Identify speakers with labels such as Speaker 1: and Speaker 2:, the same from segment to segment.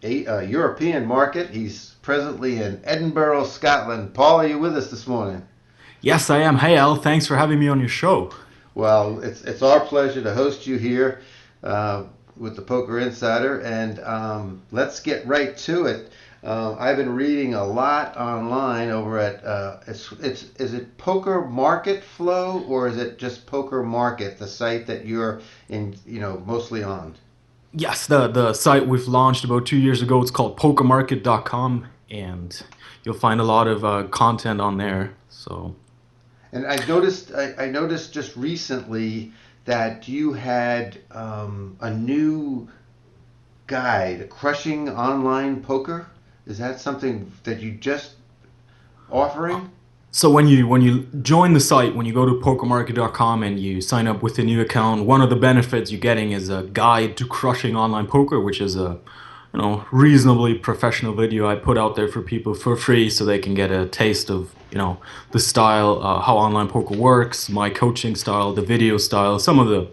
Speaker 1: European market. He's presently in Edinburgh, Scotland. Paul, are you with us this morning?
Speaker 2: Yes, I am. Hey, Al, thanks for having me on your show.
Speaker 1: Well, it's our pleasure to host you here uh, with the Poker Insider, and let's get right to it. I've been reading a lot online over at it's is it Poker Market Flow or is it just Poker Market, the site that you're in, mostly on?
Speaker 2: Yes, the site we've launched about 2 years ago, it's called pokermarket.com, and you'll find a lot of content on there. So,
Speaker 1: And I noticed just recently that you had a new guide, Crushing Online Poker. Is that something that you just
Speaker 2: uh,
Speaker 1: offering?
Speaker 2: so when you join the site, when you go to pokermarket.com and you sign up with a new account, one of the benefits you're getting is a guide to crushing online poker, which is a reasonably professional video I put out there for people for free so they can get a taste of, the style, how online poker works, my coaching style, the video style, some of the,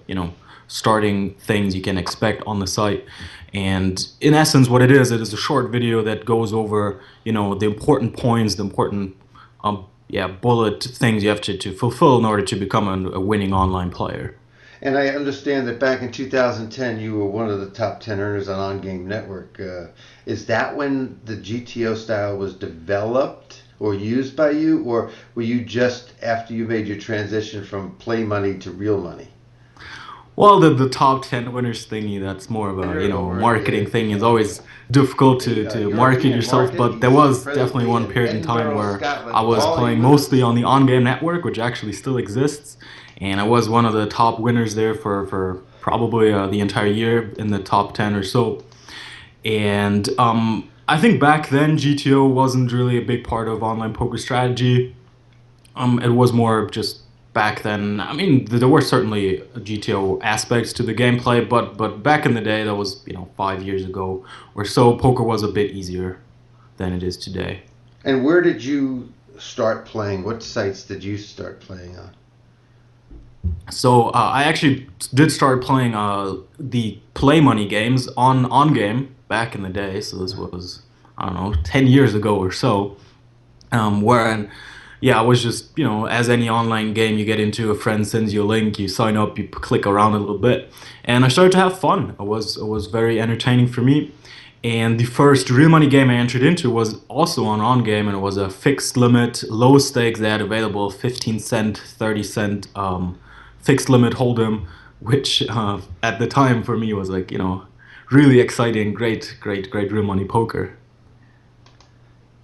Speaker 2: starting things you can expect on the site. And in essence, what it is a short video that goes over, the important points, the important, bullet things you have to fulfill in order to become a winning online player.
Speaker 1: And I understand that back in 2010, you were one of the top 10 earners on On Game Network. Is that when the GTO style was developed or used by you, or were you just after you made your transition from play money to real money?
Speaker 2: Well, the top 10 winners thingy, that's more of
Speaker 1: I
Speaker 2: a,
Speaker 1: heard over
Speaker 2: marketing thing. It's always difficult to market
Speaker 1: European
Speaker 2: yourself,
Speaker 1: market.
Speaker 2: but there
Speaker 1: He's
Speaker 2: was definitely
Speaker 1: presently
Speaker 2: one
Speaker 1: in
Speaker 2: period in time
Speaker 1: Edinburgh,
Speaker 2: where I
Speaker 1: Scotland.
Speaker 2: was
Speaker 1: Paul, are you
Speaker 2: playing
Speaker 1: with
Speaker 2: mostly
Speaker 1: us?
Speaker 2: on the on-game network, which actually still exists. And I was one of the top winners there for probably the entire year in the top 10 or so. And I think back then GTO wasn't really a big part of online poker strategy. It was more just back then. I mean, there were certainly GTO aspects to the gameplay, but back in the day, that was 5 years ago or so. Poker was a bit easier than it is today.
Speaker 1: And where did you start playing? What sites did you start playing on?
Speaker 2: So I actually did start playing the play money games on game back in the day. So this was, I don't know, 10 years ago or so. Where yeah, I was just, as any online game you get into, a friend sends you a link, you sign up, you click around a little bit, and I started to have fun. It was very entertaining for me. And the first real money game I entered into was also on game, and it was a fixed limit, low stakes. They had available 15 cent, 30 cent fixed limit hold'em, which at the time for me was like, really exciting, great, great, great real money poker.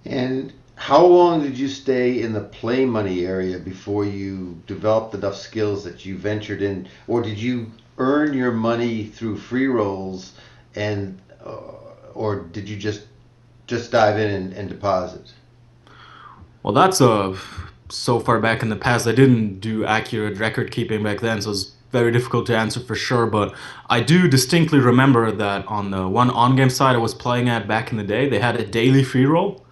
Speaker 1: And how long did you stay in the play money area before you developed enough skills that you ventured in, or did you earn your money through free rolls, and or did you just dive in and deposit?
Speaker 2: Well, that's so far back in the past. I didn't do accurate record keeping back then, so it's very difficult to answer for sure. But I do distinctly remember that on the one on-game side I was playing at back in the day, they had a daily free roll,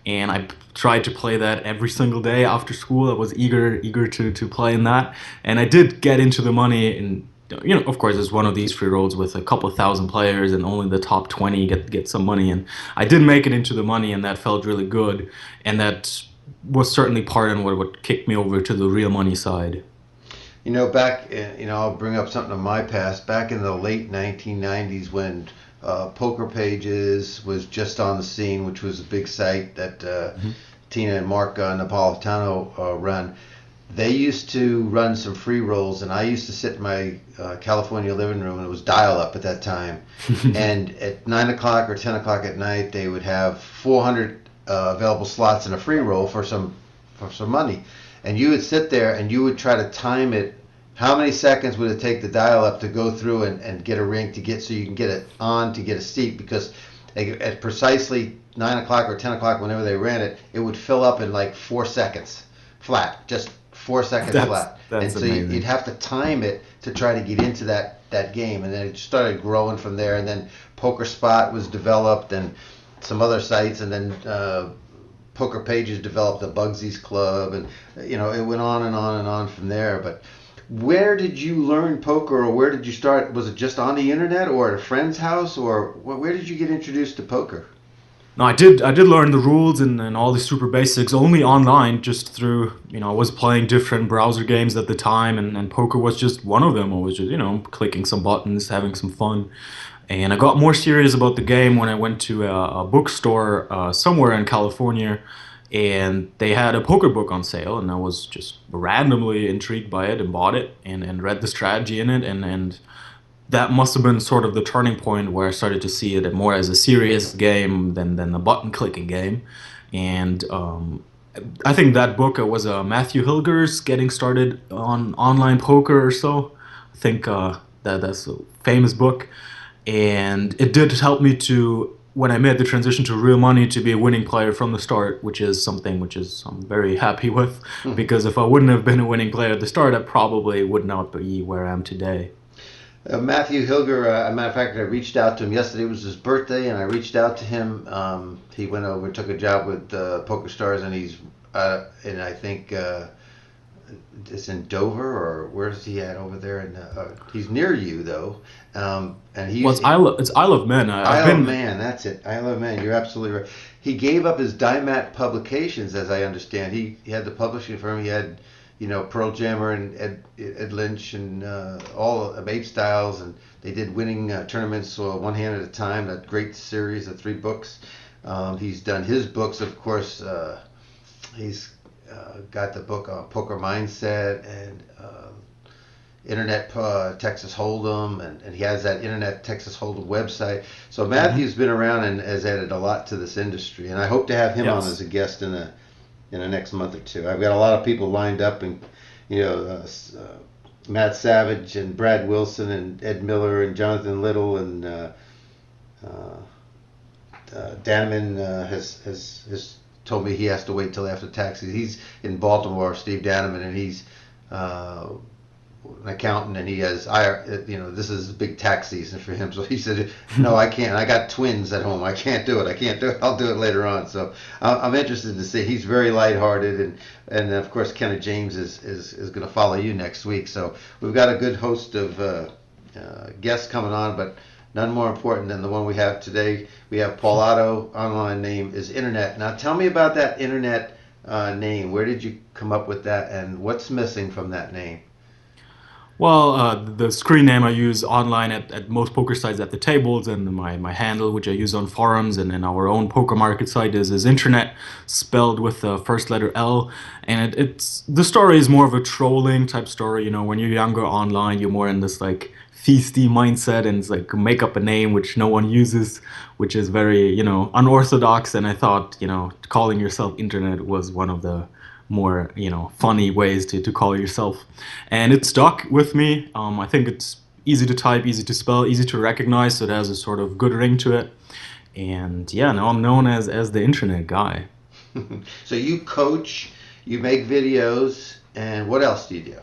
Speaker 2: and I tried to play that every single day after school. I was eager to play in that, and I did get into the money. And of course, it's one of these free rolls with a couple of thousand players, and only the top 20 get some money. And I did make it into the money, and that felt really good. And that was certainly part in what kicked me over to the real money side.
Speaker 1: I'll bring up something of my past. Back in the late 1990s, when Poker Pages was just on the scene, which was a big site that
Speaker 2: Mhm.
Speaker 1: Tina and Mark Napolitano run. They used to run some free rolls, and I used to sit in my California living room, and it was dial up at that time. And at 9 o'clock or 10 o'clock at night, they would have 400 available slots in a free roll for some money, and you would sit there and you would try to time it. How many seconds would it take the dial up to go through and get a ring to get so you can get it on to get a seat? Because at precisely 9 o'clock or 10 o'clock, whenever they ran it, it would fill up in like 4 seconds flat, just 4 seconds
Speaker 2: that's
Speaker 1: flat. And
Speaker 2: that's
Speaker 1: so you'd
Speaker 2: amazing.
Speaker 1: have to time it to try to get into that game, and then it started growing from there. And then Poker Spot was developed, and some other sites, and then Poker Pages developed the Bugsy's Club, and it went on and on and on from there. But Where did you learn poker, or where did you start? Was it just on the internet, or at a friend's house, or where did you get introduced to poker?
Speaker 2: No, I did learn the rules and all the super basics only online, just through, I was playing different browser games at the time, and poker was just one of them. I was just, clicking some buttons, having some fun. And I got more serious about the game when I went to a bookstore somewhere in California, and they had a poker book on sale, and I was just randomly intrigued by it and bought it and read the strategy in it, and that must have been sort of the turning point where I started to see it more as a serious game than a button clicking game. And I think that book was Matthew Hilger's Getting Started on Online Poker or so. I think that's a famous book, and it did help me to when I made the transition to real money to be a winning player from the start, which is something which is I'm very happy with because if I wouldn't have been a winning player at the start, I probably would not be where I am today.
Speaker 1: Matthew Hilger, a matter of fact, I reached out to him yesterday. It was his birthday, and I reached out to him. He went over, took a job with Poker Stars, and and I think it's in Dover, or where's he at over there? And he's near you though, and
Speaker 2: Well, it's Isle of Man. I've
Speaker 1: Isle of
Speaker 2: been.
Speaker 1: Man. That's it, Isle of Man. You're absolutely right. He gave up his Dymat Publications, as I understand. He had the publishing firm. He had, Pearl Jammer and Ed Lynch and all of Abe Styles, and they did winning tournaments one hand at a time. That great series of three books. He's done his books, of course. He's got the book on poker mindset and internet Texas Hold'em, and he has that internet Texas Hold'em website. So
Speaker 2: Mhm.
Speaker 1: Matthew's been around and has added a lot to this industry, and I hope to have him on as
Speaker 2: Yes.
Speaker 1: a guest in the next month or two. I've got a lot of people lined up, and Matt Savage and Brad Wilson and Ed Miller and Jonathan Little and uh, Danneman has told me he has to wait till after taxes. He's in Baltimore, Steve Danneman, and he's uh, an accountant, and he has this is big tax season for him. So he said, no, I can't. I got twins at home. I can't do it. I can't do it. I'll do it later on. So I'm interested to see. He's very lighthearted, and of course Kenneth James is going to follow you next week. So we've got a good host of guests coming on, but none more important than the one we have today. We have Paul Otto. Online name is Internet. Now tell me about that Internet name. Where did you come up with that, and what's missing from that name?
Speaker 2: Well, the screen name I use online at most poker sites at the tables, and my handle, which I use on forums and in our own poker market site, is internet, spelled with the first letter L. And it's the story is more of a trolling type story. When you're younger online, you're more in this like feisty mindset, and it's like make up a name which no one uses, which is very unorthodox. And I thought calling yourself internet was one of the more funny ways to call yourself, and it stuck with me. I think it's easy to type, easy to spell, easy to recognize, so it has a sort of good ring to it. And yeah, now I'm known as the internet guy.
Speaker 1: So you coach, you make videos, and what else do you do?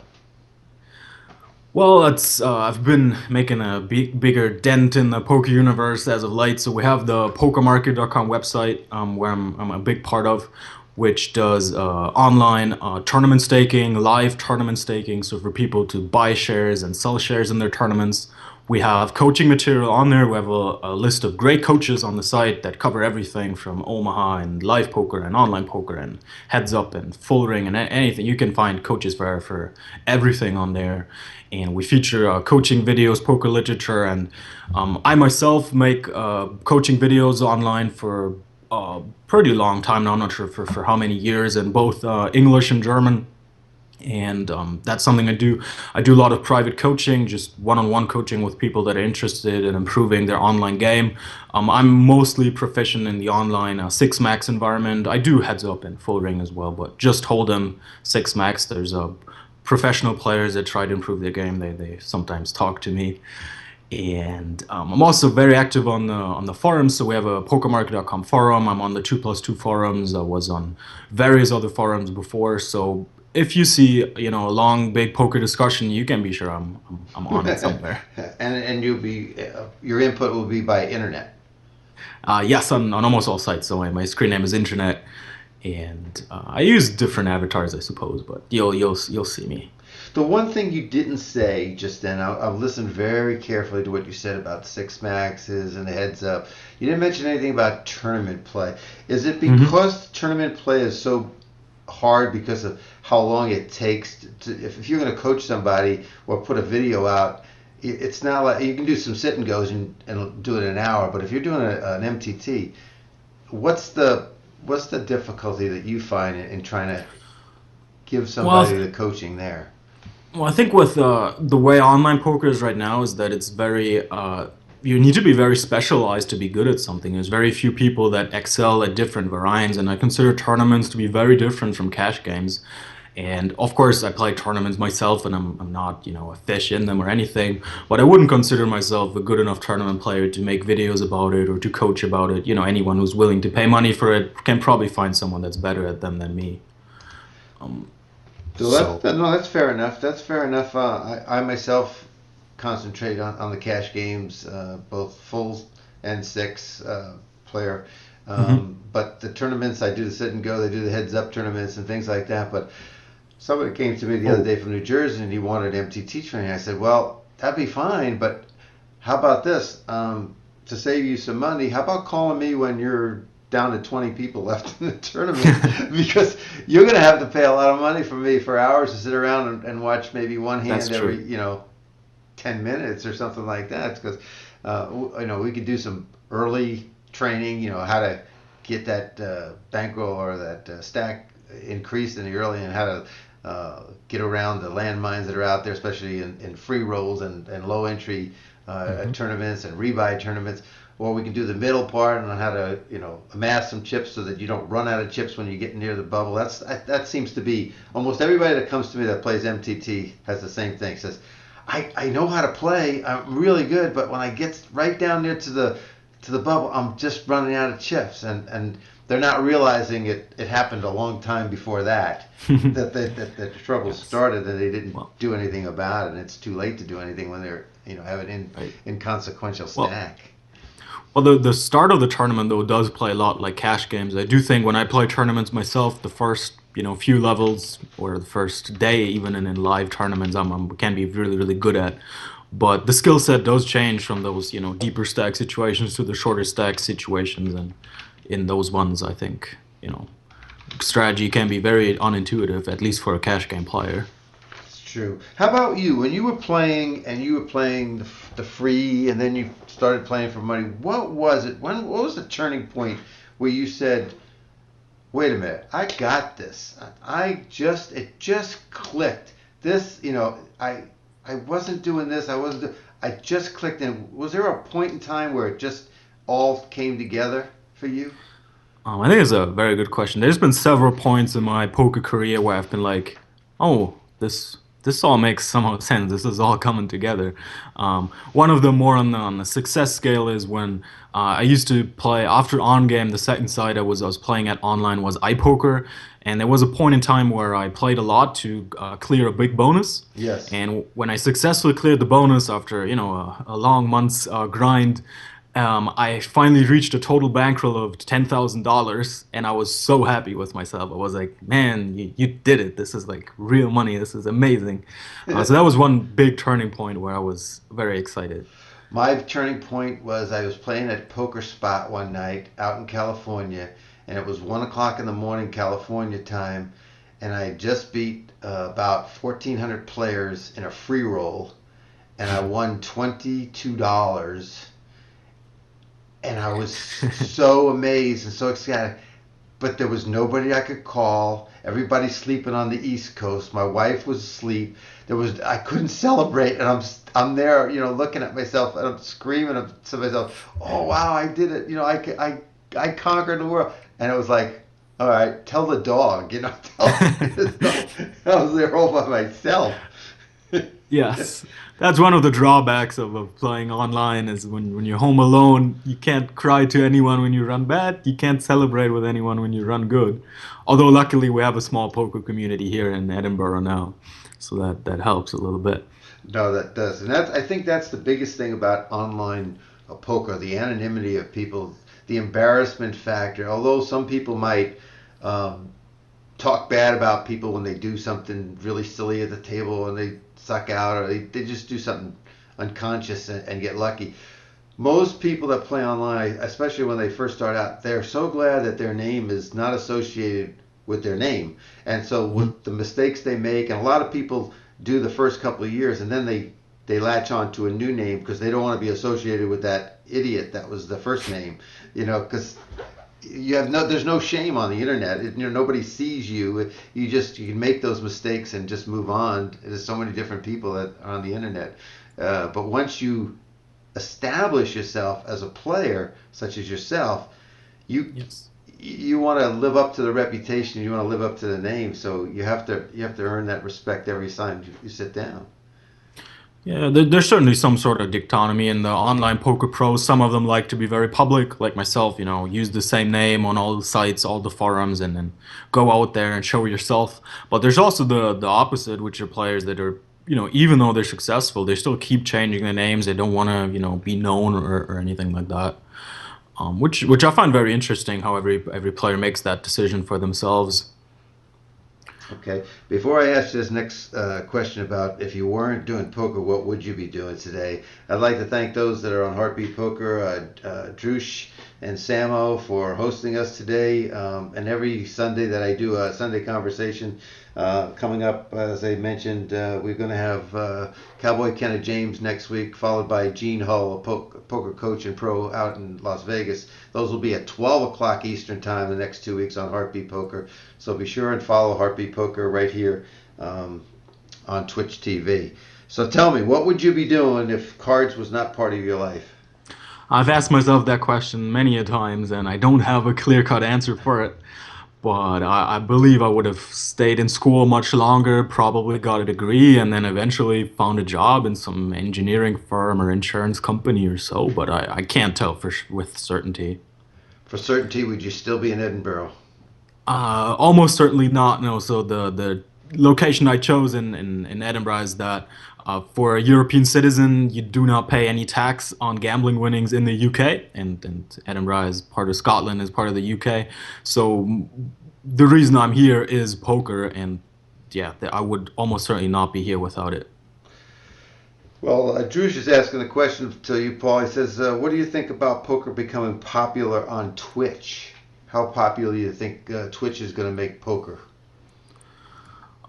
Speaker 2: Well, it's I've been making a bigger dent in the poker universe as of late. So we have the pokermarket.com website, where I'm a big part of, which does online tournament staking, live tournament staking. So for people to buy shares and sell shares in their tournaments, we have coaching material on there. We have a list of great coaches on the site that cover everything from Omaha and live poker and online poker and heads up and full ring and anything. You can find coaches for everything on there. And we feature coaching videos, poker literature, and I myself make coaching videos online for a pretty long time now. I'm not sure for how many years, in both English and German. And that's something I do. I do a lot of private coaching, just one-on-one coaching with people that are interested in improving their online game. I'm mostly proficient in the online six max environment. I do heads up and full ring as well, but just Hold'em six max. There's professional players that try to improve their game. They sometimes talk to me, and I'm also very active on the forums. So we have a pokermarket.com forum. I'm on the 2+2 forums. I was on various other forums before. So if you see a long big poker discussion, you can be sure I'm on it somewhere.
Speaker 1: And you'll be your input will be by internet.
Speaker 2: Yes, on almost all sites. So my screen name is internet, and I use different avatars, I suppose, but you'll see me.
Speaker 1: The one thing you didn't say just then, I've listened very carefully to what you said about six maxes and the heads up. You didn't mention anything about tournament play. Is it
Speaker 2: Hmm.
Speaker 1: because tournament play is so hard because of how long it takes if you're going to coach somebody or put a video out, it's not like you can do some sit and goes and do it in an hour. But if you're doing an MTT, what's the difficulty that you find in trying to give somebody
Speaker 2: Well,
Speaker 1: the coaching there?
Speaker 2: Well, I think with the way online poker is right now is that it's very you need to be very specialized to be good at something. There's very few people that excel at different variants, and I consider tournaments to be very different from cash games. And of course, I play tournaments myself, and I'm not a fish in them or anything. But I wouldn't consider myself a good enough tournament player to make videos about it or to coach about it. Anyone who's willing to pay money for it can probably find someone that's better at them than me. Um,
Speaker 1: So
Speaker 2: so.
Speaker 1: no, that's fair enough. That's fair enough. I myself concentrate on the cash games, both full and six player.
Speaker 2: Mhm.
Speaker 1: But the tournaments, I do the sit and go. They do the heads up tournaments and things like that. But somebody came to me the other
Speaker 2: Oh.
Speaker 1: day from New Jersey and he wanted MTT training. I said, well, that'd be fine, but how about this? To save you some money, how about calling me when you're down to 20 people left in the tournament? Because you're going to have to pay a lot of money for me for hours to sit around and watch maybe one
Speaker 2: That's
Speaker 1: hand every,
Speaker 2: true.
Speaker 1: 10 minutes or something like that. Because, we could do some early training, how to get that bankroll or that stack increased in the early and how to get around the landmines that are out there, especially in free rolls and low entry
Speaker 2: Hmm.
Speaker 1: tournaments and rebuy tournaments. Or we can do the middle part on how to, amass some chips so that you don't run out of chips when you get near the bubble. That seems to be almost everybody that comes to me that plays MTT has the same thing. Says, I know how to play. I'm really good, but when I get right down there to the bubble, I'm just running out of chips, and they're not realizing it happened a long time before that. That the trouble
Speaker 2: Yes.
Speaker 1: started and they didn't
Speaker 2: Well,
Speaker 1: do anything about it, and it's too late to do anything when they're have an
Speaker 2: right.
Speaker 1: inconsequential
Speaker 2: Well,
Speaker 1: stack.
Speaker 2: the start of the tournament though does play a lot like cash games. I do think when I play tournaments myself, the first few levels or the first day, even in live tournaments, I'm can be really really good at. But the skill set does change from those deeper stack situations to the shorter stack situations, and in those ones, I think strategy can be very unintuitive, at least for a cash game player.
Speaker 1: It's true. How about you? When you were playing and you were playing the free, and then you started playing for money, what was it? What was the turning point where you said, "Wait a minute, I got this. It just clicked. This, I wasn't doing this. I just clicked." And was there a point in time where it just all came together for you?
Speaker 2: I think it's a very good question. There's been several points in my poker career where I've been like, "Oh, this all makes some sense. This is all coming together." One of the more on the success scale is when I used to play after on game. The second side I was playing at online was iPoker, and there was a point in time where I played a lot to clear a big bonus.
Speaker 1: Yes.
Speaker 2: And when I successfully cleared the bonus after a long month's grind, I finally reached a total bankroll of $10,000, and I was so happy with myself. I was like, "Man, you did it! This is like real money. This is amazing." So that was one big turning point where I was very excited.
Speaker 1: My turning point was I was playing at Poker Spot one night out in California, and it was 1 o'clock in the morning California time, and I had just beat about 1,400 players in a free roll, and I won $22, and I was so amazed and so excited. But there was nobody I could call. Everybody's sleeping on the East Coast. My wife was asleep. I couldn't celebrate, and I'm there, looking at myself, and I'm screaming to myself, "Oh wow, I did it! I conquered the world!" And it was like, all right, tell the dog, tell the dog. I was there all by myself.
Speaker 2: Yes, that's one of the drawbacks of playing online is when you're home alone, you can't cry to anyone when you run bad, you can't celebrate with anyone when you run good. Although luckily we have a small poker community here in Edinburgh now, so that helps a little bit.
Speaker 1: No, that does, and I think that's the biggest thing about online poker: the anonymity of people, the embarrassment factor. Although some people might um, talk bad about people when they do something really silly at the table and they suck out, or they just do something unconscious and get lucky. Most people that play online, especially when they first start out, they're so glad that their name is not associated with their name. And so
Speaker 2: Mhm.
Speaker 1: with the mistakes they make, and a lot of people do the first couple of years, and then they latch on to a new name because they don't want to be associated with that idiot that was the first name. Because you have no, there's no shame on the internet. Nobody sees you. You can make those mistakes and just move on. There's so many different people that are on the internet. But once you establish yourself as a player, such as yourself, you
Speaker 2: Yes.
Speaker 1: you want to live up to the reputation. You want to live up to the name. So you have to earn that respect every time you sit down.
Speaker 2: Yeah, there's certainly some sort of dichotomy in the online poker pros. Some of them like to be very public, like myself, use the same name on all the sites, all the forums, and then go out there and show yourself. But there's also the opposite, which are players that are, even though they're successful, they still keep changing their names. They don't want to, be known or anything like that. Which I find very interesting. How every player makes that decision for themselves.
Speaker 1: Okay. Before I ask this next question about if you weren't doing poker, what would you be doing today? I'd like to thank those that are on Heartbeat Poker, Drush and Samo for hosting us today. And every Sunday that I do a Sunday conversation, coming up, as I mentioned, we're going to have Cowboy Kenneth James next week, followed by Gene Hull, a poker coach and pro out in Las Vegas. Those will be at 12 o'clock Eastern Time the next 2 weeks on Heartbeat Poker. So be sure and follow Heartbeat Poker right here on Twitch TV. So tell me, what would you be doing if cards was not part of your life?
Speaker 2: I've asked myself that question many a times, and I don't have a clear-cut answer for it. But I believe I would have stayed in school much longer, probably got a degree, and then eventually found a job in some engineering firm or insurance company or so. But I can't tell with certainty.
Speaker 1: For certainty, would you still be in Edinburgh?
Speaker 2: Almost certainly not. No. So the location I chose in Edinburgh is that for a European citizen, you do not pay any tax on gambling winnings in the UK, and Edinburgh is part of Scotland, is part of the UK. So the reason I'm here is poker, and yeah, I would almost certainly not be here without it.
Speaker 1: Well, Drush is asking the question to you, Paul. He says, "What do you think about poker becoming popular on Twitch? How popular do you think Twitch is going to make poker?"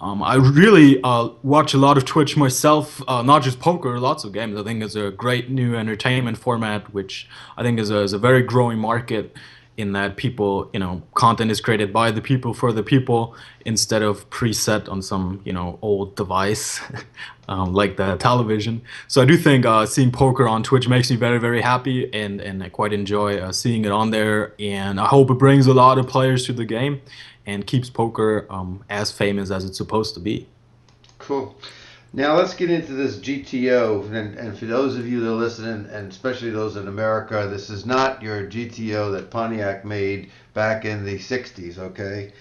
Speaker 2: I really watch a lot of Twitch myself, not just poker, lots of games. I think it's a great new entertainment format, which I think is a very growing market in that people, content is created by the people for the people instead of preset on some, old device like the television. So I do think seeing poker on Twitch makes me very, very happy, and I quite enjoy seeing it on there. And I hope it brings a lot of players to the game and keeps poker as famous as it's supposed to be.
Speaker 1: Cool. Now let's get into this GTO. And for those of you that are listening, and especially those in America, this is not your GTO that Pontiac made back in the 60s, okay?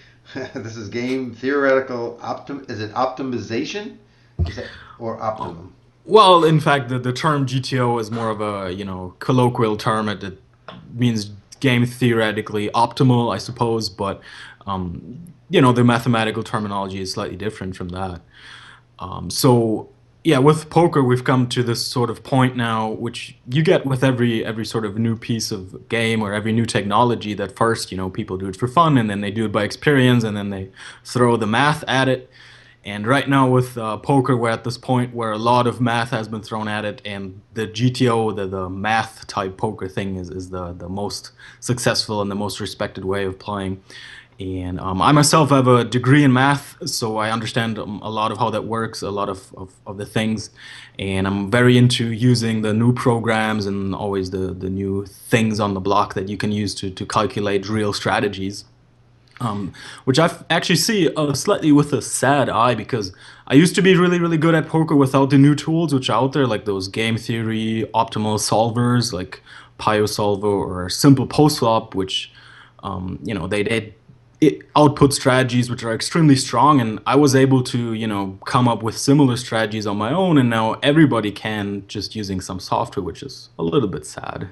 Speaker 1: This is game theoretical is it optimization? Is that or optimum?
Speaker 2: Well, in fact, the term GTO is more of a colloquial term. It means game theoretically optimal, I suppose, but the mathematical terminology is slightly different from that. So yeah, with poker, we've come to this sort of point now, which you get with every sort of new piece of game or every new technology. That first, people do it for fun, and then they do it by experience, and then they throw the math at it. And right now with poker, we're at this point where a lot of math has been thrown at it, and the GTO, the math type poker thing, is the most successful and the most respected way of playing. And I myself have a degree in math, so I understand a lot of how that works, a lot of the things. And I'm very into using the new programs and always the new things on the block that you can use to calculate real strategies. Which I actually see slightly with a sad eye because I used to be really, really good at poker without the new tools which are out there, like those game theory optimal solvers like PioSolver or Simple Post Flop, which they output strategies which are extremely strong, and I was able to come up with similar strategies on my own, and now everybody can just using some software, which is a little bit sad.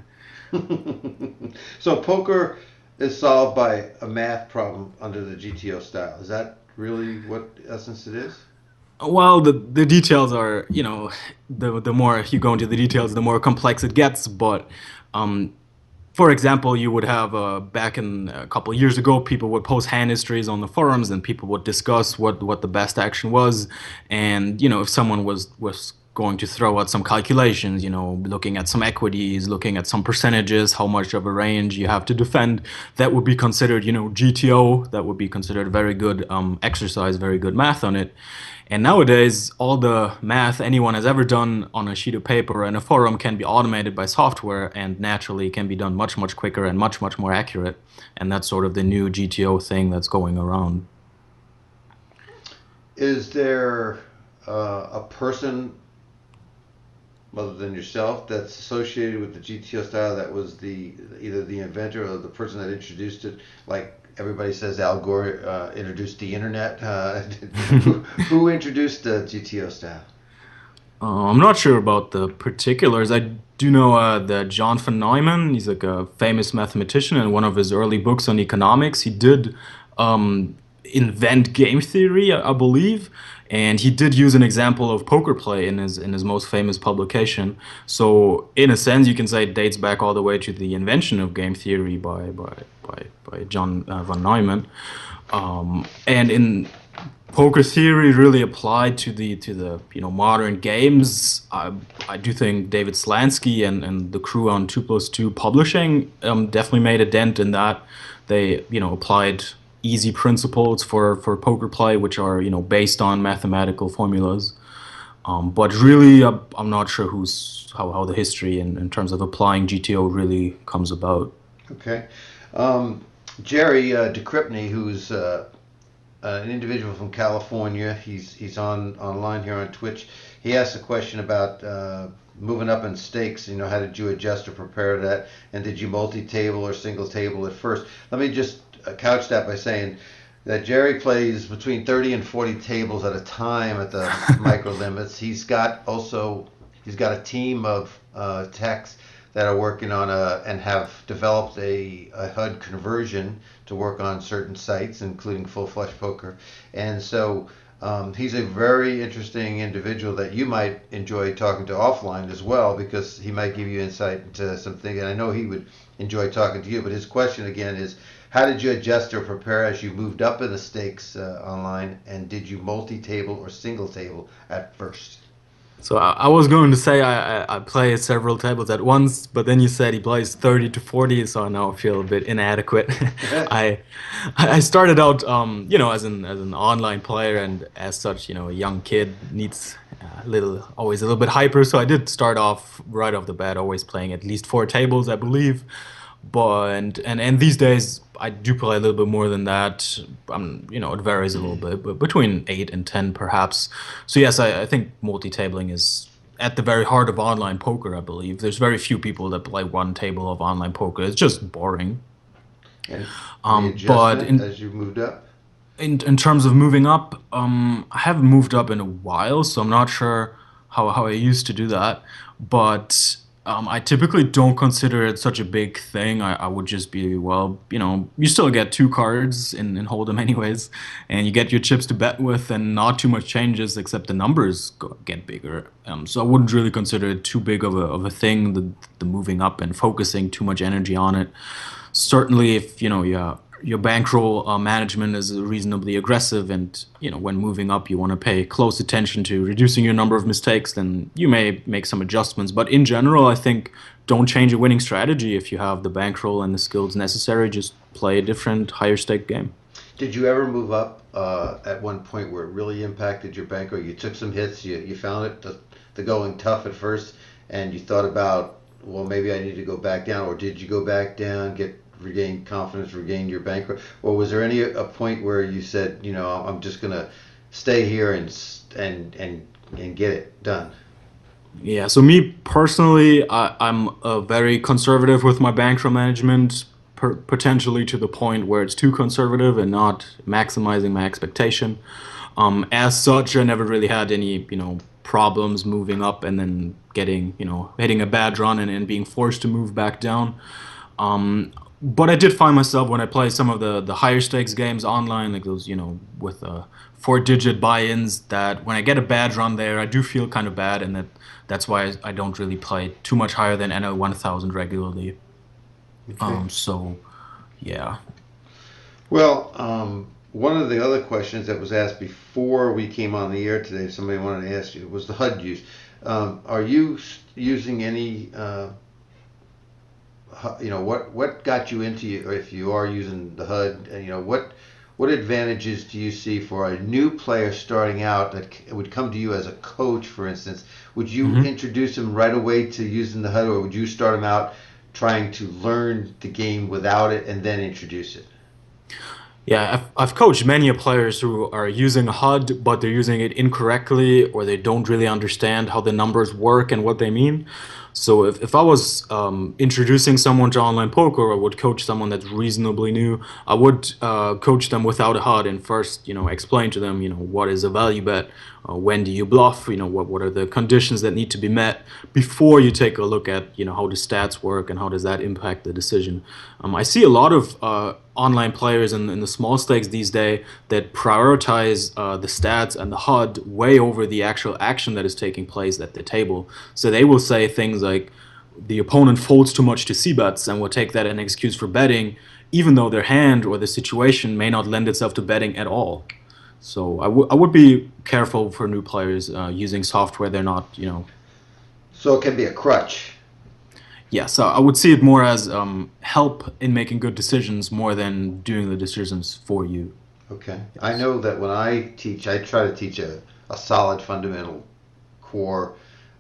Speaker 1: So poker is solved by a math problem under the GTO style. Is that really what essence it is?
Speaker 2: Well, the details are, the more you go into the details, the more complex it gets. But um, for example, you would have back in a couple of years ago, people would post hand histories on the forums, and people would discuss what the best action was, and if someone was going to throw out some calculations, looking at some equities, looking at some percentages, how much of a range you have to defend, that would be considered, GTO. That would be considered very good exercise, very good math on it. And nowadays, all the math anyone has ever done on a sheet of paper in a forum can be automated by software and naturally can be done much, much quicker and much, much more accurate. And that's sort of the new GTO thing that's going around.
Speaker 1: Is there a person other than yourself that's associated with the GTO style that was the either the inventor or the person that introduced it? Like everybody says, Al Gore introduced the internet. Who introduced the GTO style?
Speaker 2: I'm not sure about the particulars. I do know that John von Neumann, he's like a famous mathematician, and one of his early books on economics, he did um, invent game theory, I believe, and he did use an example of poker play in his most famous publication. So, in a sense, you can say it dates back all the way to the invention of game theory by John von Neumann. And in poker theory really applied to the modern games. I do think David Slansky and the crew on 2+2 Publishing definitely made a dent in that. They applied easy principles for poker play, which are based on mathematical formulas. But really, I'm not sure how the history in terms of applying GTO really comes about.
Speaker 1: Okay. Um, Jerry DeCripney, who's an individual from California. He's on online here on Twitch. He asked a question about moving up in stakes. How did you adjust or prepare that? And did you multi-table or single table at first? Let me just couch that by saying that Jerry plays between 30 and 40 tables at a time at the micro limits. He's got a team of techs that are working on and have developed a HUD conversion to work on certain sites, including full flush poker. And so he's a very interesting individual that you might enjoy talking to offline as well, because he might give you insight into something. And I know he would enjoy talking to you. But his question again is, how did you adjust or prepare as you moved up in the stakes online? And did you multi-table or single table at first?
Speaker 2: So I was going to say I play several tables at once, but then you said he plays 30 to 40, so now I feel a bit inadequate. I I started out as an online player, and as such, a young kid needs always a little bit hyper. So I did start off right off the bat, always playing at least 4 tables, I believe. But these days I do play a little bit more than that. It varies a little bit, but between 8 and 10 perhaps. So yes, I think multi-tabling is at the very heart of online poker. I believe there's very few people that play one table of online poker. It's just boring.
Speaker 1: And the
Speaker 2: But
Speaker 1: adjustment as you moved up?
Speaker 2: in terms of moving up, I haven't moved up in a while, so I'm not sure how I used to do that. But I typically don't consider it such a big thing. I would just be, well, you still get 2 cards in Hold'em anyways, and you get your chips to bet with, and not too much changes except the numbers get bigger. So I wouldn't really consider it too big of a thing, the moving up and focusing too much energy on it. Certainly, if your bankroll management is reasonably aggressive, and when moving up you want to pay close attention to reducing your number of mistakes, then you may make some adjustments. But in general, I think don't change a winning strategy if you have the bankroll and the skills necessary. Just play a different, higher stake game.
Speaker 1: Did you ever move up at one point where it really impacted your bankroll? You took some hits, you found it the going tough at first, and you thought about, well, maybe I need to go back down, or did you go back down, regain confidence, regain your bankroll, or was there any a point where you said, I'm just gonna stay here and get it done?
Speaker 2: Yeah, so me personally, I'm very conservative with my bankroll management, potentially to the point where it's too conservative and not maximizing my expectation. As such, I never really had any, problems moving up and then hitting a bad run and being forced to move back down. But I did find myself when I play some of the higher stakes games online, like those, with 4-digit buy-ins, that when I get a bad run there, I do feel kind of bad, and that's why I don't really play too much higher than NL 1000 regularly.
Speaker 1: Okay.
Speaker 2: So yeah.
Speaker 1: Well, one of the other questions that was asked before we came on the air today, somebody wanted to ask you, was the HUD use. Are you using any, what got you into you, or if you are using the HUD, and what advantages do you see for a new player starting out that would come to you as a coach, for instance? Would you
Speaker 2: hmm
Speaker 1: introduce them right away to using the HUD, or would you start them out trying to learn the game without it and then introduce it?
Speaker 2: Yeah, I've coached many players who are using HUD, but they're using it incorrectly, or they don't really understand how the numbers work and what they mean. So if I was introducing someone to online poker, I would coach someone that's reasonably new. I would coach them without a HUD and first, explain to them, what is a value bet, when do you bluff, what are the conditions that need to be met before you take a look at, how the stats work and how does that impact the decision. I see a lot of online players in the small stakes these days that prioritize the stats and the HUD way over the actual action that is taking place at the table. So they will say things like the opponent folds too much to C bets and will take that as an excuse for betting, even though their hand or the situation may not lend itself to betting at all. So I would be careful for new players using software they're not,
Speaker 1: So it can be a crutch.
Speaker 2: yeah. So I would see it more as help in making good decisions more than doing the decisions for you.
Speaker 1: Okay. I
Speaker 2: Yes.
Speaker 1: know that when I teach, I try to teach a solid fundamental core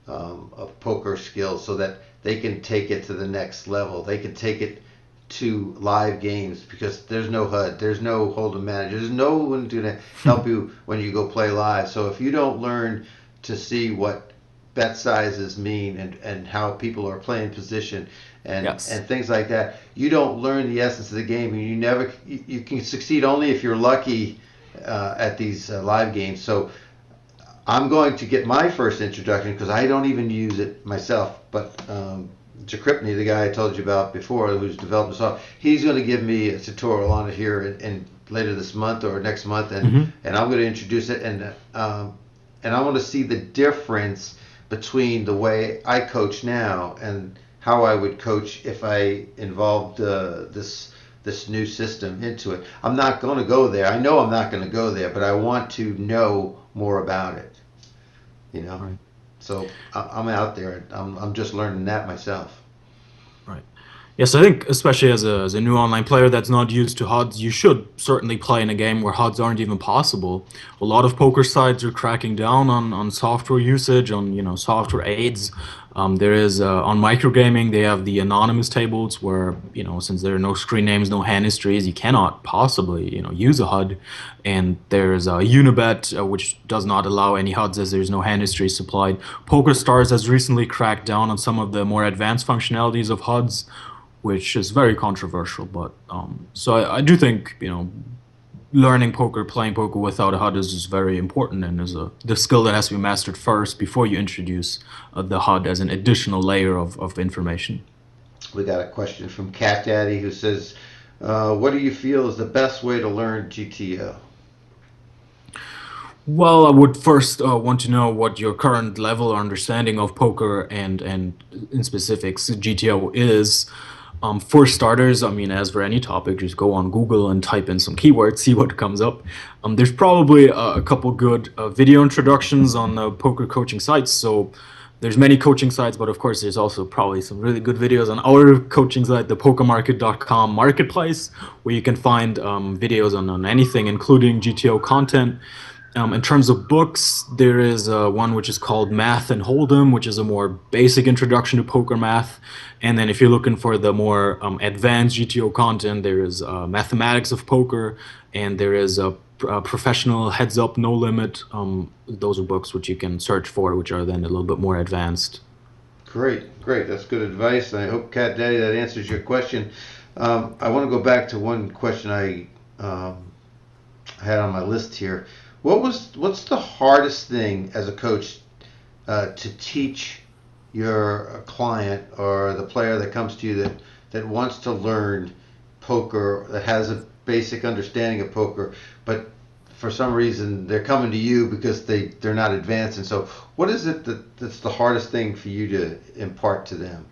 Speaker 1: of poker skills so that they can take it to the next level. They can take it to live games because there's no HUD, there's no hold'em manager, there's no one to help you when you go play live. So if you don't learn to see what bet sizes mean and how people are playing position
Speaker 2: Yes.
Speaker 1: and things like that, you don't learn the essence of the game, and you can succeed only if you're lucky at these live games. So I'm going to get my first introduction because I don't even use it myself. But Jacripney, the guy I told you about before, who's developed the software, he's going to give me a tutorial on it here in later this month or next month,
Speaker 2: hmm
Speaker 1: and I'm going to introduce it, and I want to see the difference between the way I coach now and how I would coach if I involved this new system into it. I'm not going to go there. I know I'm not going to go there, but I want to know more about it. You know,
Speaker 2: Right.
Speaker 1: so I'm out there. I'm just learning that myself.
Speaker 2: Right. Yes, I think especially as a new online player that's not used to HUDs, you should certainly play in a game where HUDs aren't even possible. A lot of poker sites are cracking down on software usage, on software aids. There is on microgaming they have the anonymous tables where since there are no screen names, no hand histories, you cannot possibly use a HUD. And there's Unibet which does not allow any HUDs as there's no hand history supplied. PokerStars has recently cracked down on some of the more advanced functionalities of HUDs, which is very controversial. But so I do think learning poker, playing poker without a HUD is very important and is the skill that has to be mastered first before you introduce the HUD as an additional layer of information.
Speaker 1: We got a question from Cat Daddy who says, "What do you feel is the best way to learn GTO?"
Speaker 2: Well, I would first want to know what your current level or understanding of poker and in specifics GTO is. For starters, I mean, as for any topic, just go on Google and type in some keywords, see what comes up. There's probably a couple good video introductions on poker coaching sites. So there's many coaching sites, but of course, there's also probably some really good videos on our coaching site, the pokermarket.com marketplace, where you can find videos on anything, including GTO content. In terms of books, there is one which is called Math and Hold'em, which is a more basic introduction to poker math. And then if you're looking for the more advanced GTO content, there is Mathematics of Poker, and there is a Professional Heads Up No Limit. Those are books which you can search for, which are then a little bit more advanced.
Speaker 1: Great, great. That's good advice. I hope, Cat Daddy, that answers your question. I want to go back to one question I had on my list here. What's the hardest thing as a coach to teach your client or the player that comes to you that wants to learn poker, that has a basic understanding of poker, but for some reason they're coming to you because they're not advanced. And so, what is it that's the hardest thing for you to impart to them?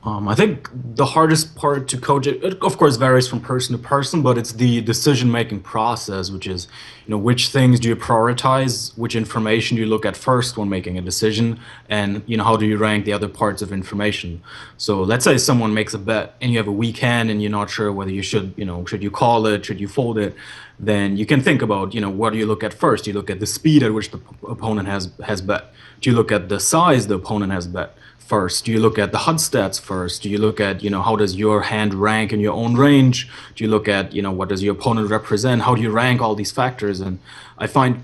Speaker 2: I think the hardest part to coach it, of course, varies from person to person, but it's the decision-making process, which is, which things do you prioritize, which information do you look at first when making a decision, and how do you rank the other parts of information. So let's say someone makes a bet and you have a weak hand and you're not sure whether you should, should you call it, should you fold it, then you can think about, what do you look at first? You look at the speed at which the opponent has bet. Do you look at the size the opponent has bet first? Do you look at the HUD stats first? Do you look at, how does your hand rank in your own range? Do you look at, what does your opponent represent? How do you rank all these factors? And I find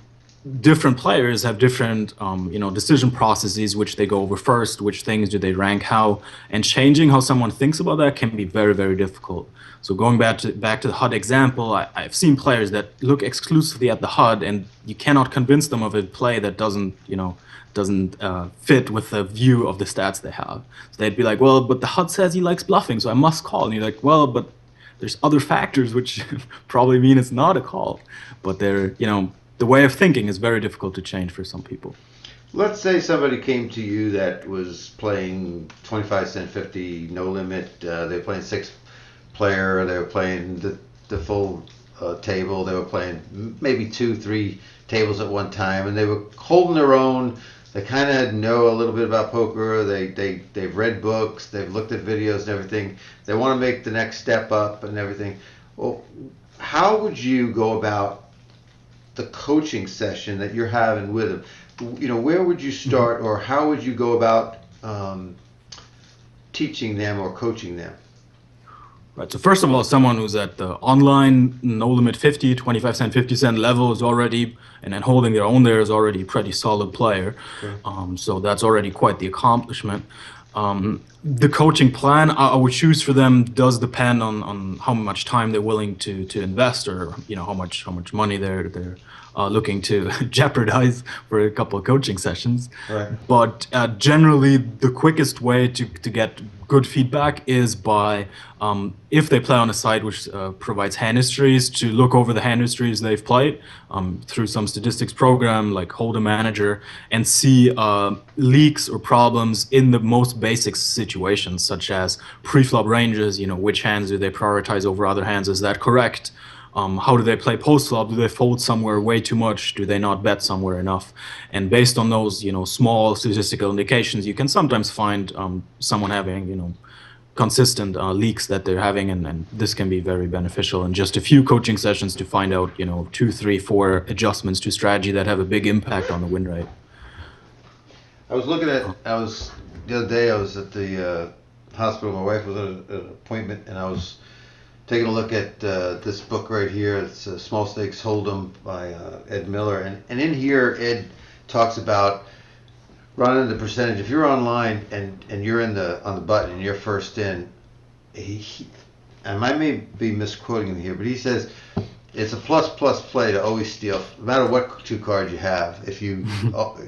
Speaker 2: different players have different, decision processes which they go over first, which things do they rank how, and changing how someone thinks about that can be very, very difficult. So going back to the HUD example, I've seen players that look exclusively at the HUD, and you cannot convince them of a play that doesn't fit with the view of the stats they have. So they'd be like, well, but the HUD says he likes bluffing, so I must call. And you're like, well, but there's other factors which probably mean it's not a call. But the way of thinking is very difficult to change for some people.
Speaker 1: Let's say somebody came to you that was playing 25 cent 50 no limit. They were playing six player. They were playing the full table. They were playing maybe two, three tables at one time, and they were holding their own. They kind of know a little bit about poker. They've read books. They've looked at videos and everything. They want to make the next step up and everything. Well, how would you go about the coaching session that you're having with them? Where would you start, or how would you go about teaching them or coaching them?
Speaker 2: Right. So first of all, someone who's at the online no limit 50, 25 cent, 50 cent level is already, and then holding their own there is already a pretty solid player.
Speaker 1: Okay.
Speaker 2: So that's already quite the accomplishment. The coaching plan I would choose for them does depend on how much time they're willing to invest, or how much money they're looking to jeopardize for a couple of coaching sessions.
Speaker 1: Right.
Speaker 2: But generally, the quickest way to get good feedback is by, if they play on a site which provides hand histories, to look over the hand histories they've played through some statistics program like Hold'em Manager, and see leaks or problems in the most basic situations, such as pre-flop ranges. Which hands do they prioritize over other hands? Is that correct? How do they play post-flop? Do they fold somewhere way too much? Do they not bet somewhere enough? And based on those, small statistical indications, you can sometimes find someone having, consistent leaks that they're having, and this can be very beneficial in just a few coaching sessions to find out, 2, 3, 4 adjustments to strategy that have a big impact on the win rate.
Speaker 1: I was the other day, I was at the hospital. My wife was at an appointment, and I was taking a look at this book right here. It's Small Stakes Hold'em by Ed Miller, and in here Ed talks about running the percentage. If you're online and you're on the button and you're first in, and I may be misquoting him here, but he says it's a plus play to always steal, no matter what two cards you have. If you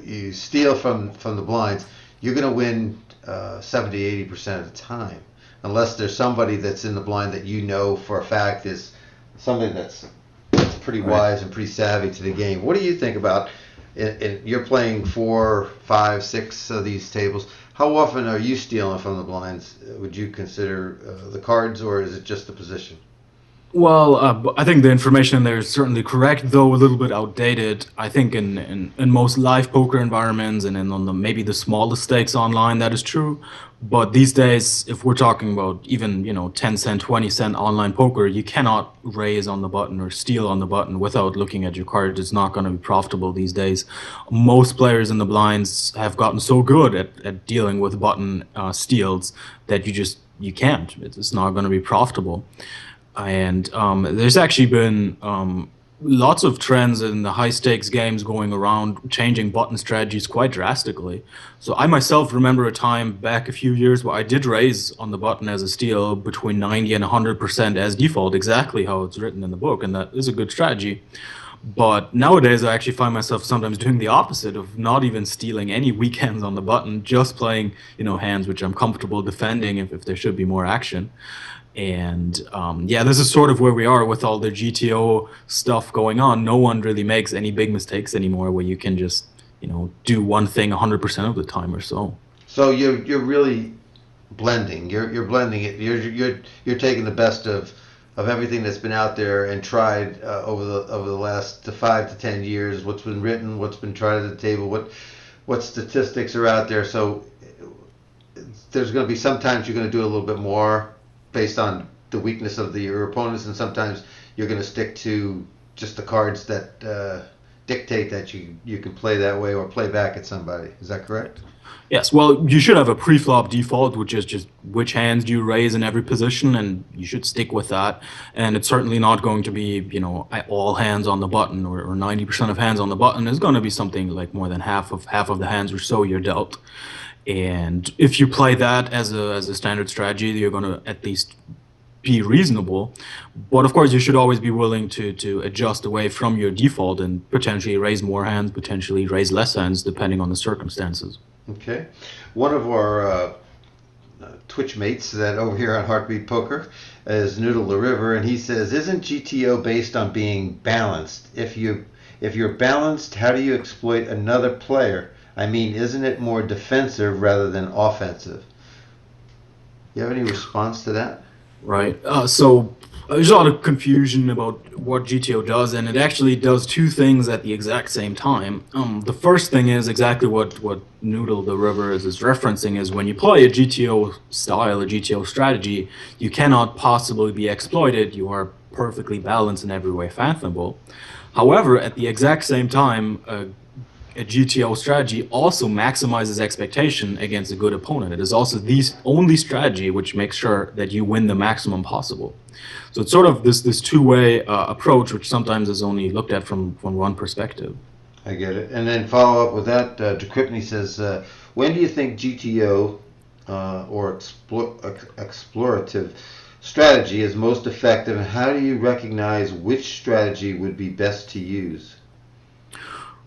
Speaker 1: you steal from the blinds, you're going to win 70-80% of the time, unless there's somebody that's in the blind that for a fact is somebody that's pretty wise and pretty savvy to the game. What do you think about it? You're playing 4, 5, 6 of these tables. How often are you stealing from the blinds? Would you consider the cards, or is it just the position?
Speaker 2: Well, I think the information there is certainly correct, though a little bit outdated. I think in most live poker environments and maybe the smallest stakes online, that is true. But these days, if we're talking about even 10 cent, 20 cent online poker, you cannot raise on the button or steal on the button without looking at your cards. It's not going to be profitable these days. Most players in the blinds have gotten so good at dealing with button steals that you can't. It's not going to be profitable. And there's actually been lots of trends in the high stakes games going around changing button strategies quite drastically. So I myself remember a time back a few years where I did raise on the button as a steal between 90 and 100% as default, exactly how it's written in the book, and that is a good strategy. But nowadays I actually find myself sometimes doing the opposite, of not even stealing any weekends on the button, just playing hands which I'm comfortable defending if there should be more action. And yeah, this is sort of where we are with all the GTO stuff going on. No one really makes any big mistakes anymore where you can just, do one thing 100% of the time or so.
Speaker 1: So you're really blending. You're blending it. You're taking the best of everything that's been out there and tried over the last 5 to 10 years. What's been written, what's been tried at the table, what statistics are out there. So there's going to be sometimes you're going to do a little bit more based on the weakness of your opponents, and sometimes you're going to stick to just the cards that dictate that you can play that way or play back at somebody. Is that correct?
Speaker 2: Yes, well, you should have a pre-flop default, which is just which hands do you raise in every position, and you should stick with that. And it's certainly not going to be, all hands on the button or 90% of hands on the button. It's going to be something like more than half of the hands or so you're dealt. And if you play that as a standard strategy, you're going to at least be reasonable. But of course, you should always be willing to adjust away from your default and potentially raise more hands, potentially raise less hands, depending on the circumstances.
Speaker 1: Okay. One of our Twitch mates that over here on Heartbeat Poker is Noodle the River, and he says, "Isn't GTO based on being balanced? If you're balanced, how do you exploit another player? I mean, isn't it more defensive rather than offensive?" You have any response to that?
Speaker 2: Right. So there's a lot of confusion about what GTO does, and it actually does two things at the exact same time. The first thing is exactly what Noodle the River is referencing is when you play a GTO style, a GTO strategy, you cannot possibly be exploited. You are perfectly balanced in every way fathomable. However, at the exact same time, a GTO strategy also maximizes expectation against a good opponent. It is also the only strategy which makes sure that you win the maximum possible. So it's sort of this two-way approach, which sometimes is only looked at from one perspective.
Speaker 1: I get it. And then follow up with that, Decryptny says, when do you think GTO or explorative strategy is most effective, and how do you recognize which strategy would be best to use?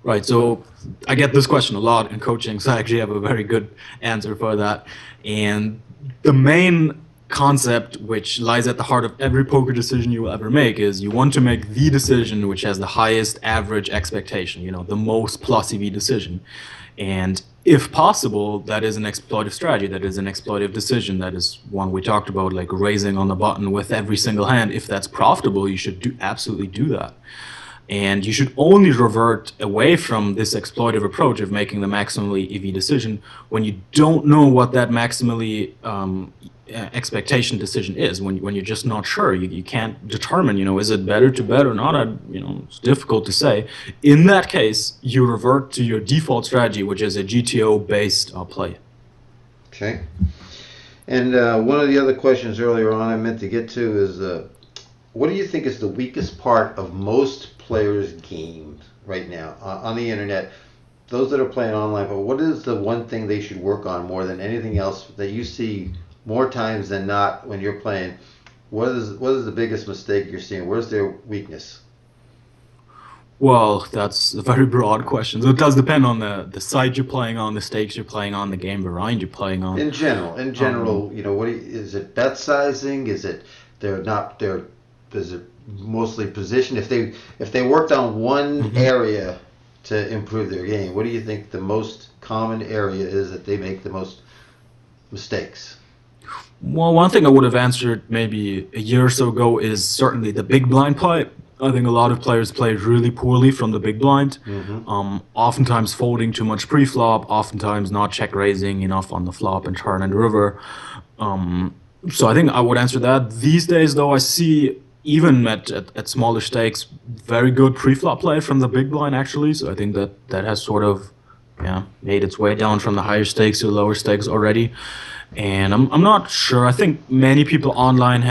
Speaker 2: Right. So I get this question a lot in coaching, so I actually have a very good answer for that. And the main concept which lies at the heart of every poker decision you will ever make is you want to make the decision which has the highest average expectation, the most plus EV decision. And if possible, that is an exploitive strategy, that is an exploitive decision, that is one we talked about, like raising on the button with every single hand. If that's profitable, you should absolutely do that. And you should only revert away from this exploitive approach of making the maximally EV decision when you don't know what that maximally expectation decision is, when you're just not sure. You can't determine, is it better to bet or not? It's difficult to say. In that case, you revert to your default strategy, which is a GTO-based play.
Speaker 1: Okay. And one of the other questions earlier on I meant to get to is, what do you think is the weakest part of most players' games right now on the internet? Those that are playing online, but what is the one thing they should work on more than anything else that you see more times than not when you're playing? What is the biggest mistake you're seeing? Where's their weakness?
Speaker 2: Well, that's a very broad question. So it does depend on the side you're playing on, the stakes you're playing on, the game variety you're playing on.
Speaker 1: In general, is it bet sizing? Is it is it mostly position? If they worked on one area to improve their game, what do you think the most common area is that they make the most mistakes?
Speaker 2: Well, one thing I would have answered maybe a year or so ago is certainly the big blind play. I think a lot of players play really poorly from the big blind, oftentimes folding too much pre-flop, oftentimes not check raising enough on the flop and turn and river. So I think I would answer that. These days, though, I see even at smaller stakes, very good pre-flop play from the big blind actually. So I think that has sort of made its way down from the higher stakes to the lower stakes already. And I'm not sure. I think many people online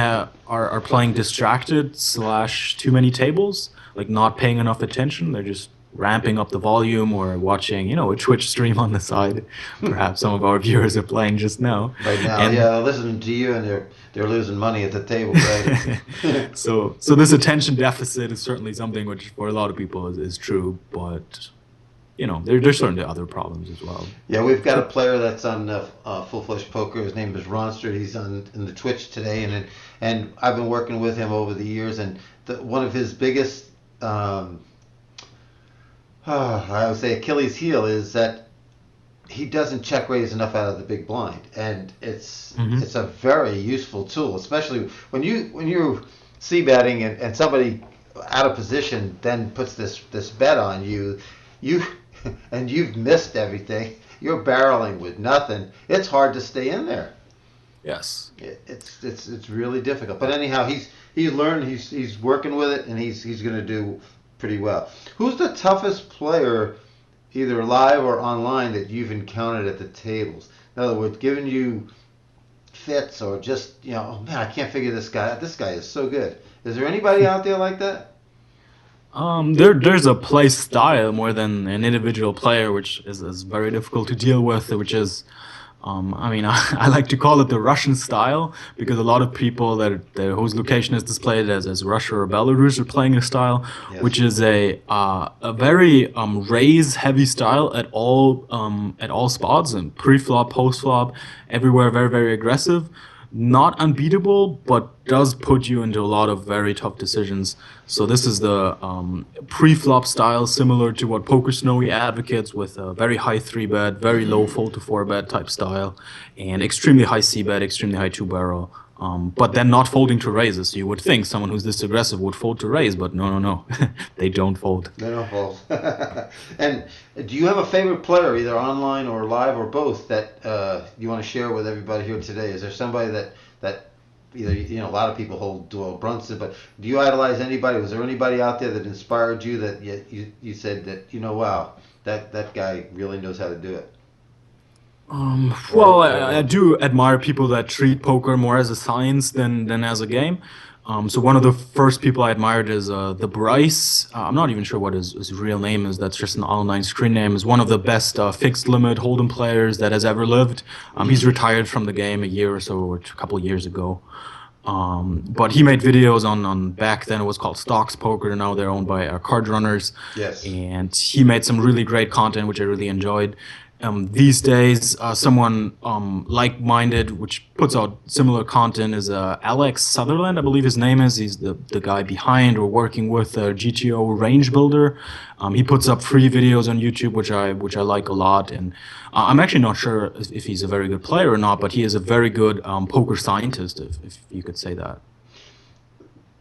Speaker 2: are playing distracted / too many tables, like not paying enough attention. They're just ramping up the volume or watching, a Twitch stream on the side. Perhaps some of our viewers are playing just now.
Speaker 1: Right now, and listening to you, and they're losing money at the table, right?
Speaker 2: So this attention deficit is certainly something which for a lot of people is true, but there's certainly other problems as well.
Speaker 1: Yeah, we've got a
Speaker 2: So,
Speaker 1: player that's on Full Fledged Poker. His name is Ronster. He's on in the Twitch today, and I've been working with him over the years. And one of his biggest, I would say, Achilles heel is that he doesn't check raise enough out of the big blind, and
Speaker 2: mhm.
Speaker 1: it's a very useful tool, especially when you see betting and somebody out of position then puts this bet on you, you and you've missed everything. You're barreling with nothing. It's hard to stay in there.
Speaker 2: Yes.
Speaker 1: It's really difficult. But anyhow, he's learned. He's working with it, and he's going to do pretty well. Who's the toughest player, either live or online, that you've encountered at the tables? In other words, giving you fits or just oh man, I can't figure this guy out. This guy is so good. Is there anybody out there like that?
Speaker 2: There's a play style more than an individual player, which is very difficult to deal with, which is, I mean, I like to call it the Russian style because a lot of people whose location is displayed as Russia or Belarus are playing a style,
Speaker 1: Yes.
Speaker 2: which is a very raise heavy style at all spots and pre-flop, post-flop, everywhere very very aggressive, not unbeatable, but does put you into a lot of very tough decisions. So this is the pre-flop style, similar to what Poker Snowy advocates, with a very high three bet, very low fold to four bet type style, and extremely high c bet, extremely high two barrel. But then not folding to raises. You would think someone who's this aggressive would fold to raise, but no, no, no, they don't fold.
Speaker 1: No, no false. And do you have a favorite player, either online or live or both, that you want to share with everybody here today? Is there somebody that either a lot of people hold Doyle Brunson, but do you idolize anybody? Was there anybody out there that inspired you that you said that wow, that guy really knows how to do it?
Speaker 2: Well, I
Speaker 1: Or
Speaker 2: do admire people that treat poker more as a science than as a game. So one of the first people I admired is the Bryce. I'm not even sure what his real name is. That's just an online screen name. Is one of the best fixed limit hold'em players that has ever lived. He's retired from the game a year or so, or a couple of years ago. But he made videos on back then it was called Stocks Poker. Now they're owned by Card Runners,
Speaker 1: yes.
Speaker 2: and he made some really great content which I really enjoyed. These days, someone like-minded, which puts out similar content, is Alex Sutherland, I believe his name is. He's the guy behind or working with GTO Range Builder. He puts up free videos on YouTube, which I like a lot. And I'm actually not sure if he's a very good player or not, but he is a very good poker scientist, if you could say that.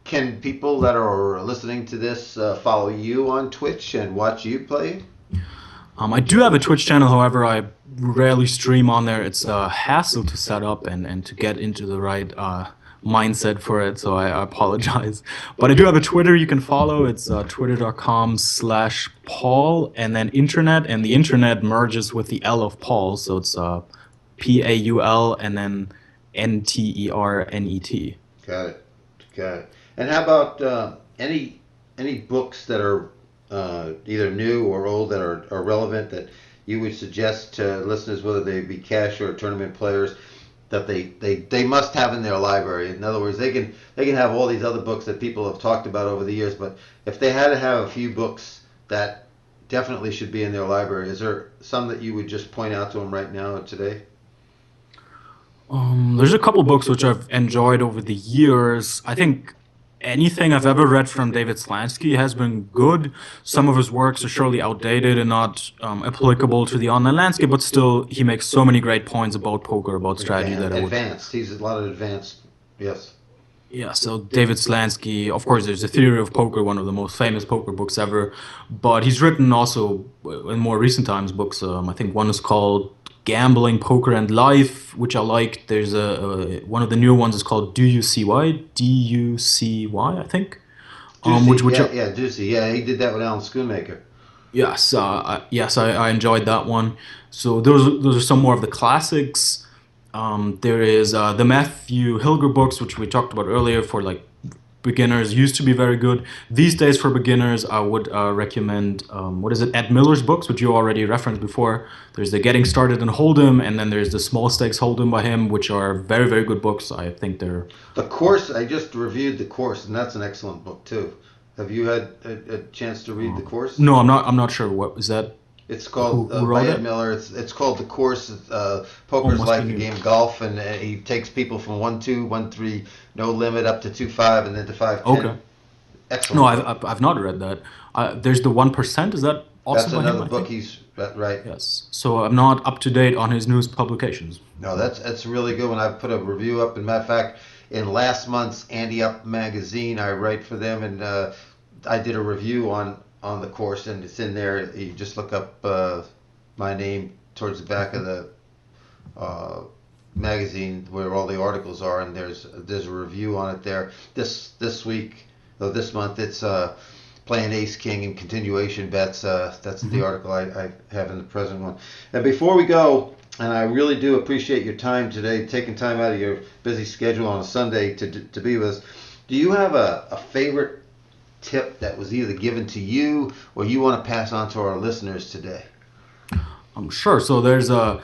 Speaker 1: Can people that are listening to this follow you on Twitch and watch you play?
Speaker 2: I do have a Twitch channel, however, I rarely stream on there. It's a hassle to set up and to get into the right mindset for it, so I apologize. But I do have a Twitter you can follow. It's twitter.com/Paul, and then internet, and the internet merges with the L of Paul, so it's Paul and then Nternet.
Speaker 1: Got it. Got it. And how about any books that are either new or old that are relevant that you would suggest to listeners, whether they be cash or tournament players, that they must have in their library? In other words, they can have all these other books that people have talked about over the years, but if they had to have a few books that definitely should be in their library, is there some that you would just point out to them right now today?
Speaker 2: There's a couple books which I've enjoyed over the years. I think anything I've ever read from David Slansky has been good. Some of his works are surely outdated and not applicable to the online landscape, but still, he makes so many great points about poker, about strategy that I would.
Speaker 1: Advanced. He's a lot of advanced. Yes.
Speaker 2: Yeah, so David Slansky, of course, there's The Theory of Poker, one of the most famous poker books ever, but he's written also, in more recent times, books. I think one is called Gambling, Poker, and Life, which I like. There's one of the newer ones is called Do You See Why? DUCY, I think.
Speaker 1: Ducey.
Speaker 2: Which
Speaker 1: Yeah, Ducey. Yeah, he did that with Alan Schoonmaker.
Speaker 2: Yes, I enjoyed that one. So those are some more of the classics. There is the Matthew Hilger books, which we talked about earlier, for like beginners, used to be very good. These days, for beginners, I would recommend what is it? Ed Miller's books, which you already referenced before. There's the Getting Started in Hold'em, and then there's the Small Stakes Hold'em by him, which are very very good books. I think they're.
Speaker 1: The Course. I just reviewed The Course, and that's an excellent book too. Have you had a chance to read The Course?
Speaker 2: No, I'm not. I'm not sure. What is that?
Speaker 1: It's called
Speaker 2: Who
Speaker 1: by
Speaker 2: wrote
Speaker 1: Ed
Speaker 2: it?
Speaker 1: Miller. It's called The Course.
Speaker 2: Oh,
Speaker 1: Poker's
Speaker 2: must be
Speaker 1: like a
Speaker 2: new.
Speaker 1: game of golf, and he takes people from 1-2, 1-3, no limit, up to 2-5, and then to 5-10.
Speaker 2: Okay. No,
Speaker 1: Excellent
Speaker 2: I've
Speaker 1: book.
Speaker 2: I've I've not read that. There's the 1%. Is that also
Speaker 1: That's
Speaker 2: by him?
Speaker 1: another
Speaker 2: I
Speaker 1: book
Speaker 2: think.
Speaker 1: he's right.
Speaker 2: Yes. So I'm not up to date on his newest publications.
Speaker 1: No, that's really good one. I put a review up. And matter of fact, in last month's Andy Up magazine, I write for them, and I did a review on the course, and it's in there. You just look up my name towards the back of the uh, magazine where all the articles are, and there's a review on it there. This week, or this month, it's playing Ace King and continuation bets. That's the
Speaker 2: Hmm.
Speaker 1: article I have in the present one. And before we go, and I really do appreciate your time today, taking time out of your busy schedule on a Sunday to be with us. Do you have a favorite tip that was either given to you or you want to pass on to our listeners today?
Speaker 2: I'm sure. So there's a,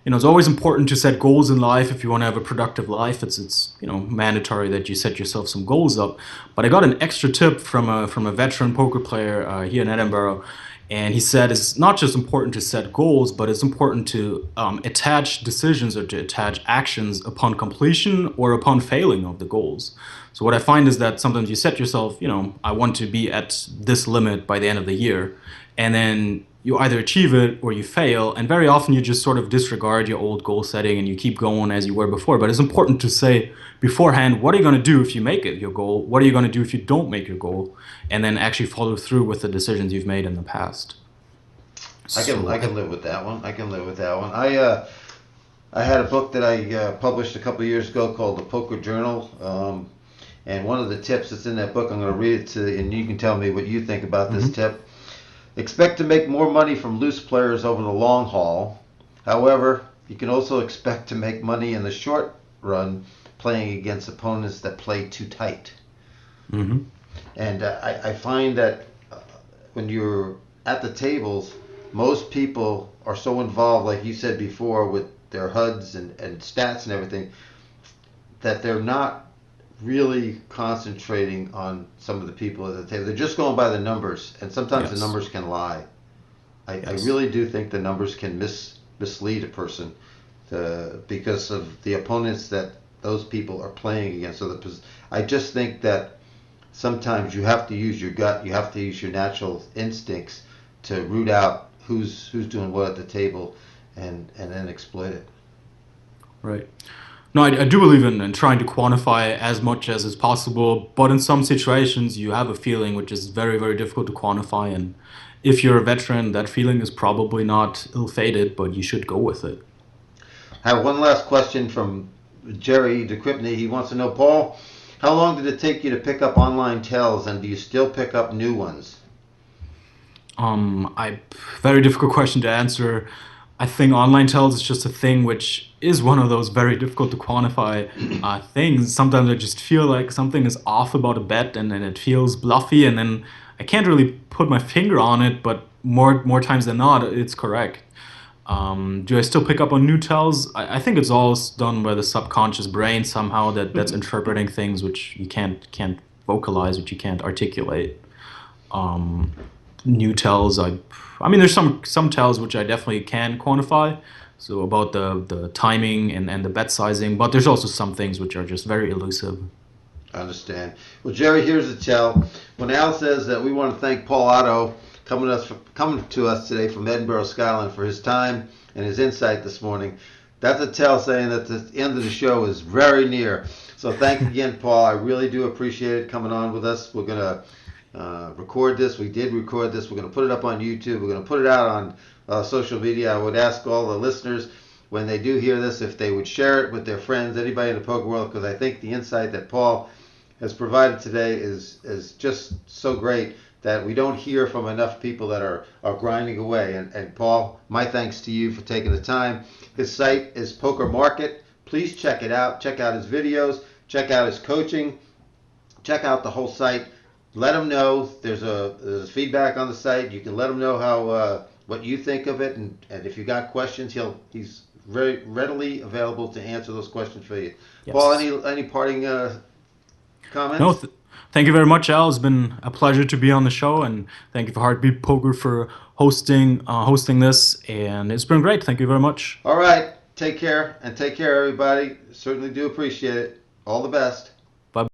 Speaker 2: it's always important to set goals in life if you want to have a productive life. It's mandatory that you set yourself some goals up. But I got an extra tip from a veteran poker player here in Edinburgh, and he said it's not just important to set goals, but it's important to attach decisions or to attach actions upon completion or upon failing of the goals. So what I find is that sometimes you set yourself, I want to be at this limit by the end of the year, and then you either achieve it or you fail, and very often you just sort of disregard your old goal setting and you keep going as you were before. But it's important to say beforehand, what are you going to do if you make it your goal? What are you going to do if you don't make your goal? And then actually follow through with the decisions you've made in the past.
Speaker 1: I
Speaker 2: So
Speaker 1: can live with that one. I can live with that one. I had a book that I published a couple of years ago called The Poker Journal. And one of the tips that's in that book, I'm going to read it to you, and you can tell me what you think about this
Speaker 2: mhm.
Speaker 1: tip. Expect to make more money from loose players over the long haul. However, you can also expect to make money in the short run playing against opponents that play too tight.
Speaker 2: Mhm.
Speaker 1: And I find that when you're at the tables, most people are so involved, like you said before, with their HUDs and stats and everything, that they're not really concentrating on some of the people at the table. They're just going by the numbers, and sometimes the
Speaker 2: Yes.
Speaker 1: numbers can lie. I
Speaker 2: Yes.
Speaker 1: really do think the numbers can mislead a person because of the opponents that those people are playing against. I just think that sometimes you have to use your gut, you have to use your natural instincts to root out who's doing what at the table, and then exploit it.
Speaker 2: Right. No, I do believe in trying to quantify as much as is possible, but in some situations you have a feeling which is very, very difficult to quantify. And if you're a veteran, that feeling is probably not ill fated, but you should go with it.
Speaker 1: I have one last question from Jerry DeQuipney. He wants to know, Paul, how long did it take you to pick up online tells, and do you still pick up new ones?
Speaker 2: I Very difficult question to answer. I think online tells is just a thing which is one of those very difficult to quantify things. Sometimes I just feel like something is off about a bet, and it feels bluffy, and then I can't really put my finger on it, but more times than not, it's correct. Do I still pick up on new tells? I think it's all done by the subconscious brain somehow that's interpreting things which you can't vocalize, which you can't articulate. Um, New tells, I mean, there's some tells which I definitely can quantify. So about the timing and the bet sizing, but there's also some things which are just very elusive.
Speaker 1: I understand. Well, Jerry, here's the tell. When Al says that we want to thank Paul Otto coming to us today from Edinburgh, Scotland, for his time and his insight this morning, that's a tell saying that the end of the show is very near. So thank you again, Paul. I really do appreciate it coming on with us. We're gonna record this. We did record this. We're gonna put it up on YouTube. We're gonna put it out on social media. I would ask all the listeners when they do hear this if they would share it with their friends, anybody in the poker world, because I think the insight that Paul has provided today is just so great that we don't hear from enough people that are grinding away. And Paul, my thanks to you for taking the time. His site is Poker Market. Please check it out. Check out his videos. Check out his coaching. Check out the whole site. Let him know there's feedback on the site. You can let him know how what you think of it, and if you got questions, he's very readily available to answer those questions for you. Paul,
Speaker 2: Yes.
Speaker 1: any parting
Speaker 2: No,
Speaker 1: comments?
Speaker 2: Thank you very much, Al. It's been a pleasure to be on the show, and thank you for Heartbeat Poker for hosting this. And it's been great. Thank you very much.
Speaker 1: All right. Take care and take care, everybody. Certainly do appreciate it. All the best.